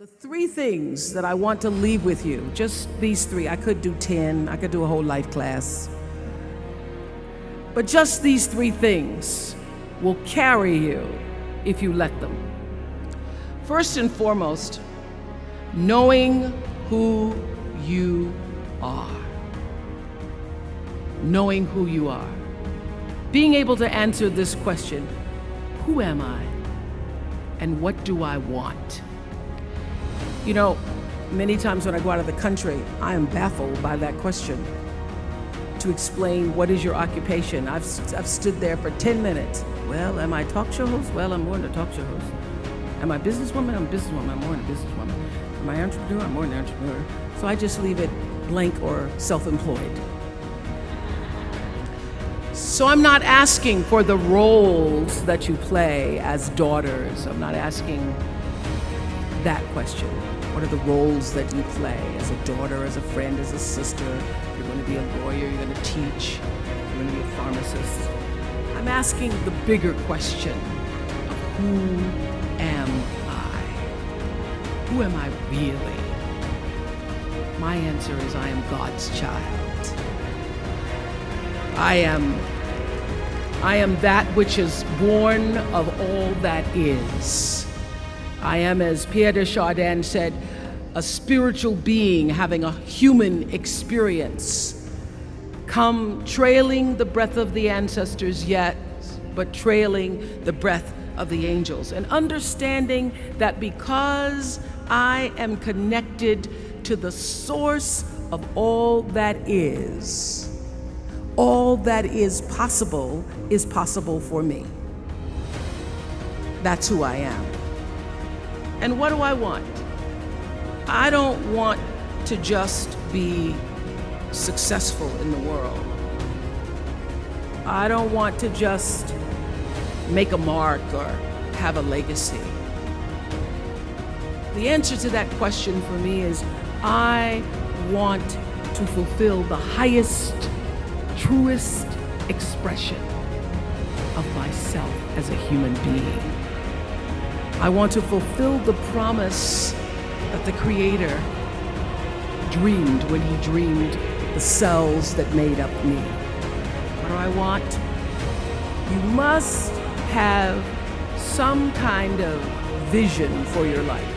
The three things that I want to leave with you, just these three. I could do 10, I could do a whole life class. But just these three things will carry you if you let them. First and foremost, knowing who you are. Knowing who you are. Being able to answer this question, who am I? And what do I want? You know, many times when I go out of the country, I am baffled by that question. To explain what is your occupation, I've stood there for 10 minutes. Well, am I a talk show host? Well, I'm more than a talk show host. Am I a businesswoman? I'm a businesswoman. I'm more than a businesswoman. Am I an entrepreneur? I'm more than an entrepreneur. So I just leave it blank or self-employed. So I'm not asking for the roles that you play as daughters. I'm not asking that question. What are the roles that you play as a daughter, as a friend, as a sister? You're going to be a lawyer, you're going to teach, you're going to be a pharmacist. I'm asking the bigger question of who am I? Who am I really? My answer is I am God's child. I am that which is born of all that is. I am, as Pierre de Chardin said, a spiritual being having a human experience, come trailing the breath of the ancestors yet, but trailing the breath of the angels. And understanding that because I am connected to the source of all that is possible for me. That's who I am. And what do I want? I don't want to just be successful in the world. I don't want to just make a mark or have a legacy. The answer to that question for me is I want to fulfill the highest, truest expression of myself as a human being. I want to fulfill the promise that the Creator dreamed when He dreamed the cells that made up me. What do I want? You must have some kind of vision for your life.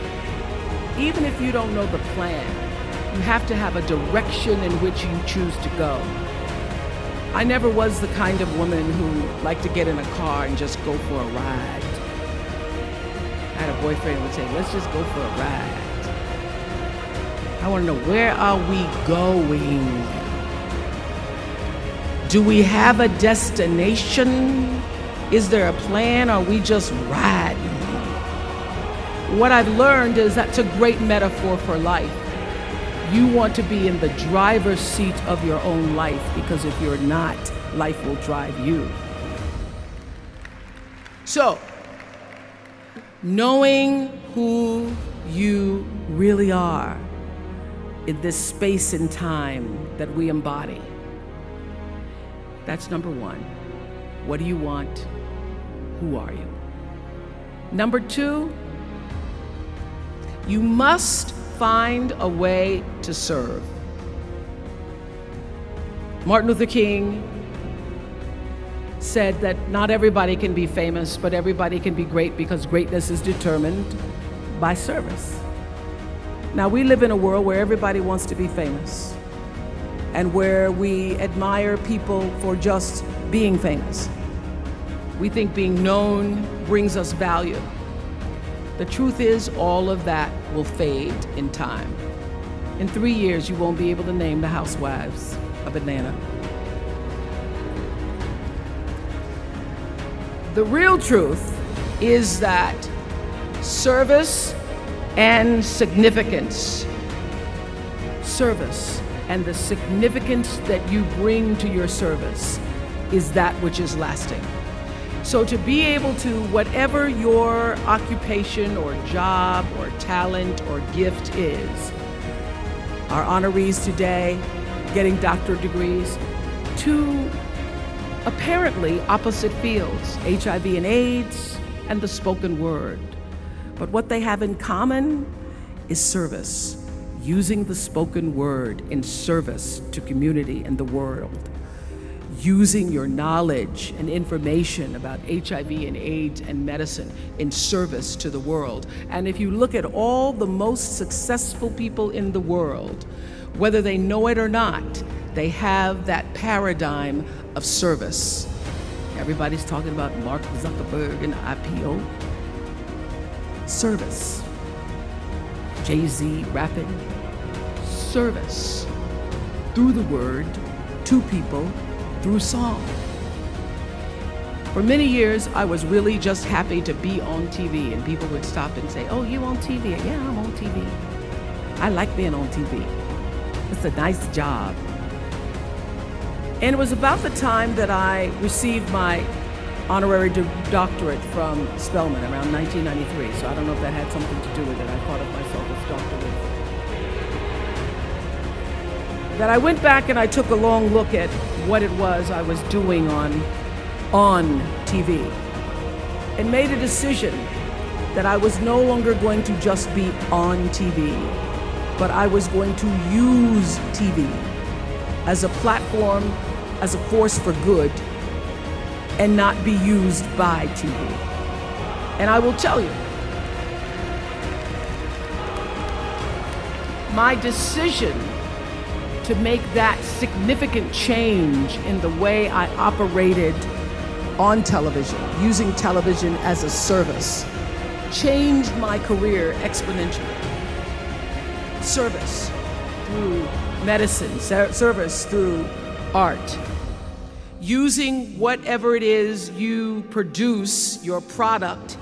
Even if you don't know the plan, you have to have a direction in which you choose to go. I never was the kind of woman who liked to get in a car and just go for a ride. I had a boyfriend who would say, let's just go for a ride. I want to know, where are we going? Do we have a destination? Is there a plan? Or are we just riding? What I've learned is that's a great metaphor for life. You want to be in the driver's seat of your own life, because if you're not, life will drive you. So, knowing who you really are in this space and time that we embody. That's number one. What do you want? Who are you? Number two, you must find a way to serve. Martin Luther King said that not everybody can be famous, but everybody can be great, because greatness is determined by service. Now, we live in a world where everybody wants to be famous and where we admire people for just being famous. We think being known brings us value. The truth is, all of that will fade in time. In 3 years, you won't be able to name the housewives of Atlanta. The real truth is that service and significance, service and the significance that you bring to your service is that which is lasting. So to be able to, whatever your occupation or job or talent or gift is, our honorees today getting doctorate degrees, to apparently opposite fields, HIV and AIDS and the spoken word. But what they have in common is service. Using the spoken word in service to community and the world. Using your knowledge and information about HIV and AIDS and medicine in service to the world. And if you look at all the most successful people in the world, whether they know it or not, they have that paradigm of service. Everybody's talking about Mark Zuckerberg and IPO. Service. Jay-Z rapping. Service. Through the word, to people, through song. For many years, I was really just happy to be on TV, and people would stop and say, "Oh, you on TV?" Yeah, I'm on TV. I like being on TV. It's a nice job. And it was about the time that I received my honorary doctorate from Spelman around 1993. So I don't know if that had something to do with it. I thought of myself as Dr. Winfrey. That I went back and I took a long look at what it was I was doing on TV and made a decision that I was no longer going to just be on TV, but I was going to use TV as a platform, as a force for good, and not be used by TV. And I will tell you, my decision to make that significant change in the way I operated on television, using television as a service, changed my career exponentially. Service through medicine, service through art. Using whatever it is you produce, your product,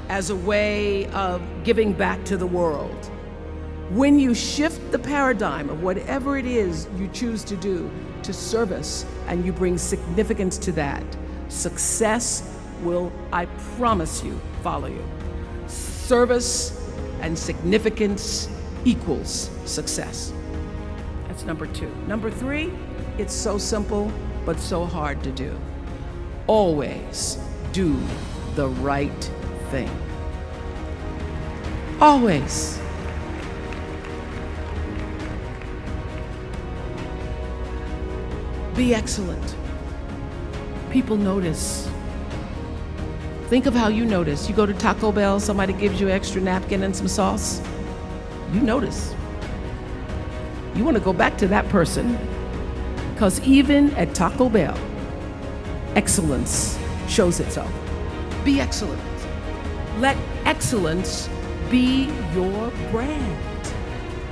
as a way of giving back to the world. When you shift the paradigm of whatever it is you choose to do to service, and you bring significance to that, success will, I promise you, follow you. Service and significance equals success. That's number 2. Number 3, it's so simple, but so hard to do. Always do the right thing. Always. Be excellent. People notice. Think of how you notice. You go to Taco Bell, somebody gives you an extra napkin and some sauce. You notice. You want to go back to that person, because even at Taco Bell, excellence shows itself. Be excellent. Let excellence be your brand.